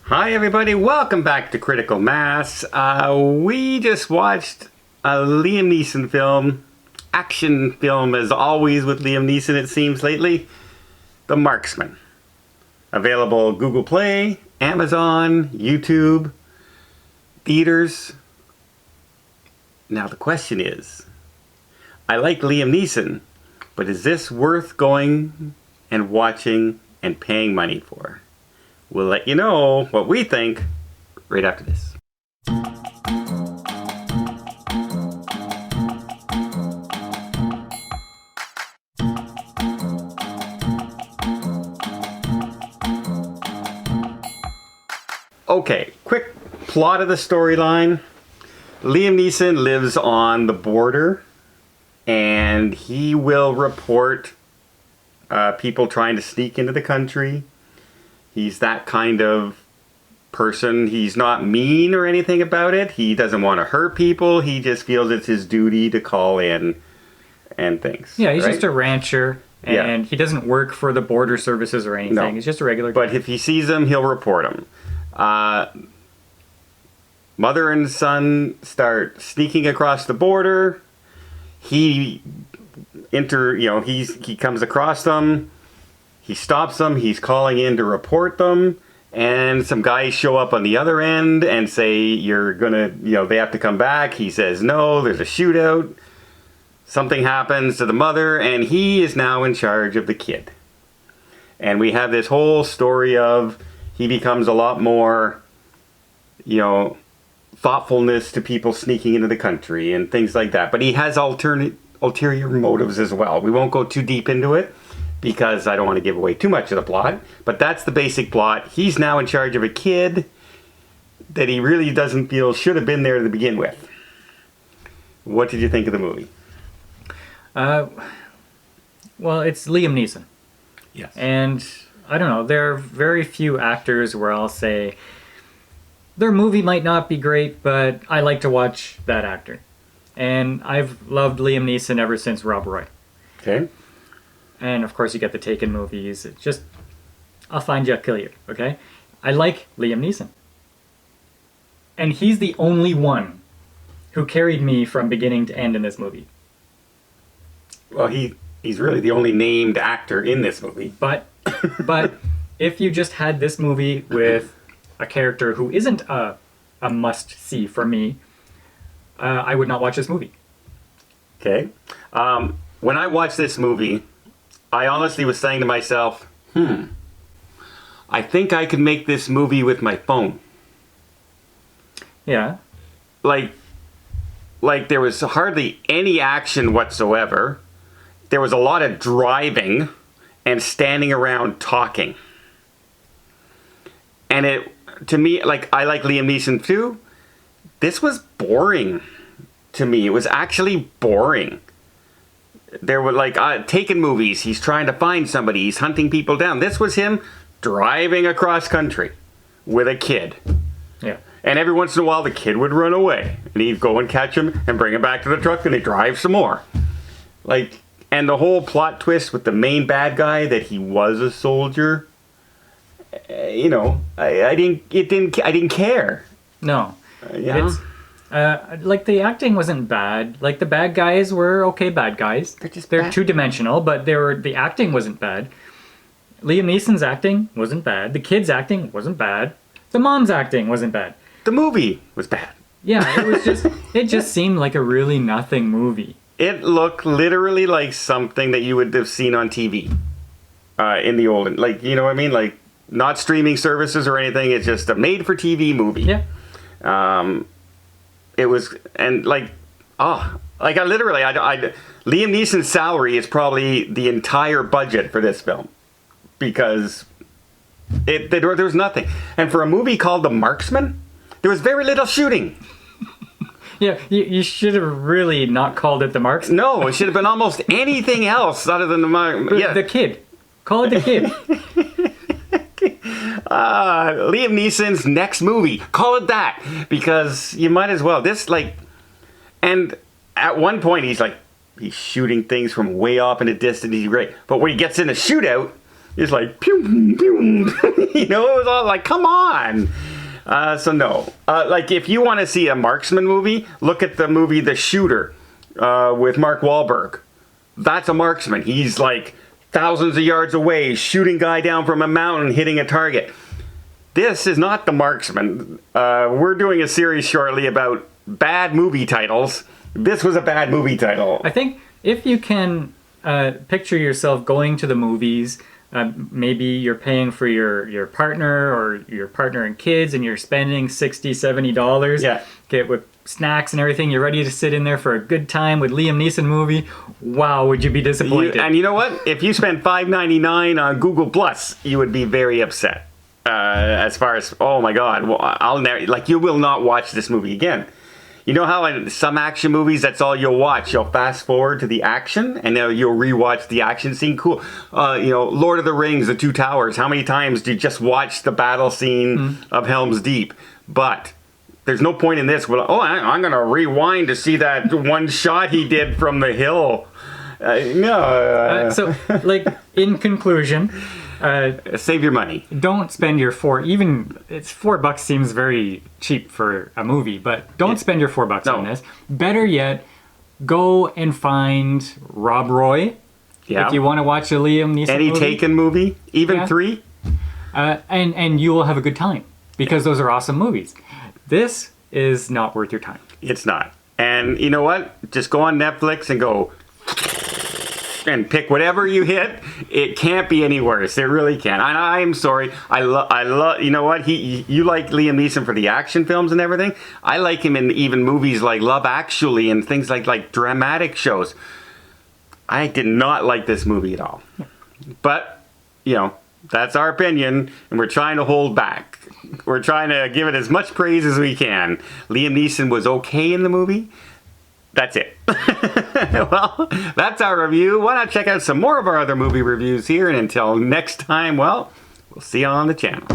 Hi everybody, welcome back to Critical Mass. We just watched a Liam Neeson film, action film as always with Liam Neeson it seems lately, The Marksman. Available Google Play, Amazon, YouTube, theaters. Now the question is, I like Liam Neeson, but is this worth going and watching and paying money for? We'll let you know what we think right after this. Okay, quick plot of the storyline. Liam Neeson lives on the border and he will report people trying to sneak into the country. He's that kind of person. He's not mean or anything about it. He doesn't want to hurt people. He just feels it's his duty to call in and things. Yeah, he's right? just a rancher, and he doesn't work for the border services or anything. No. He's just a regular guy. But if he sees them, he'll report them. Mother and son start sneaking across the border. He comes across them. He stops them, he's calling in to report them, and some guys show up on the other end and say, they have to come back. He says no, there's a shootout. Something happens to the mother, and he is now in charge of the kid. And we have this whole story of he becomes a lot more, thoughtfulness to people sneaking into the country and things like that. But he has ulterior motives as well. We won't go too deep into it, because I don't want to give away too much of the plot. But that's the basic plot. He's now in charge of a kid that he really doesn't feel should have been there to begin with. What did you think of the movie? Well, it's Liam Neeson. Yes. And I don't know, there are very few actors where I'll say, their movie might not be great, but I like to watch that actor. And I've loved Liam Neeson ever since Rob Roy. Okay. And of course you get the Taken movies. It's just, I'll find you, I'll kill you, okay? I like Liam Neeson. And he's the only one who carried me from beginning to end in this movie. Well, he's really the only named actor in this movie. But if you just had this movie with a character who isn't a must-see for me, I would not watch this movie. Okay. When I watched this movie, I honestly was saying to myself, I think I could make this movie with my phone. Yeah. Like there was hardly any action whatsoever. There was a lot of driving and standing around talking. And to me, I like Liam Neeson too. This was boring to me. It was actually boring. There were Taken movies. He's trying to find somebody. He's hunting people down. This was him driving across country with a kid. Yeah. And every once in a while, the kid would run away. And he'd go and catch him and bring him back to the truck and they'd drive some more. And the whole plot twist with the main bad guy that he was a soldier, I didn't care. No. Yeah. The acting wasn't bad. The bad guys were okay bad guys. They're two-dimensional, but the acting wasn't bad. Liam Neeson's acting wasn't bad. The kid's acting wasn't bad. The mom's acting wasn't bad. The movie was bad. Yeah, it just seemed like a really nothing movie. It looked literally like something that you would have seen on TV in the olden. You know what I mean? Not streaming services or anything. It's just a made-for-TV movie. Yeah. It was, and Liam Neeson's salary is probably the entire budget for this film, because there was nothing. And for a movie called The Marksman, there was very little shooting. Yeah, you should have really not called it The Marksman. No, it should have been almost anything else other than The Kid. Call it The Kid. Liam Neeson's next movie. Call it that, because you might as well. And at one point he's shooting things from way off in the distance. He's great. But when he gets in a shootout, It's like, pew, pew. You know, it was all like, come on. So no. Like, if you want to see a Marksman movie, look at the movie The Shooter with Mark Wahlberg. That's a marksman. He's like thousands of yards away, shooting guy down from a mountain, hitting a target. This is not the Marksman. We're doing a series shortly about bad movie titles. This was a bad movie title. I think if you can picture yourself going to the movies, maybe you're paying for your partner or your partner and kids, and you're spending $60, $70. Yeah. Okay, with snacks and everything, you're ready to sit in there for a good time with Liam Neeson movie. Wow, would you be disappointed? And you know what? If you spent $5.99 on Google Plus, you would be very upset. As far as, oh my God, well, I'll never, like, you will not watch this movie again. You know how in some action movies, that's all you'll watch. You'll fast forward to the action, and then you'll rewatch the action scene. Cool. You know, Lord of the Rings, The Two Towers. How many times do you just watch the battle scene of Helm's Deep? But there's no point in this. Well, I'm going to rewind to see that one shot he did from the hill. No. So, like, in conclusion, save your money. Don't spend your $4 seems very cheap for a movie, but don't spend your $4 on this. Better yet, go and find Rob Roy. Yeah. If you want to watch a Liam Neeson Any movie. Taken movie, even 3. And you will have a good time because those are awesome movies. This is not worth your time. It's not. And you know what? Just go on Netflix and go and pick whatever you hit. It can't be any worse. It really can't. I'm sorry. I love. You know what? You like Liam Neeson for the action films and everything. I like him in even movies like Love Actually and things like dramatic shows. I did not like this movie at all. But you know, that's our opinion, and we're trying to hold back. We're trying to give it as much praise as we can. Liam Neeson was okay in the movie. That's it. Well, that's our review. Why not check out some more of our other movie reviews here? And until next time, well, we'll see you on the channel.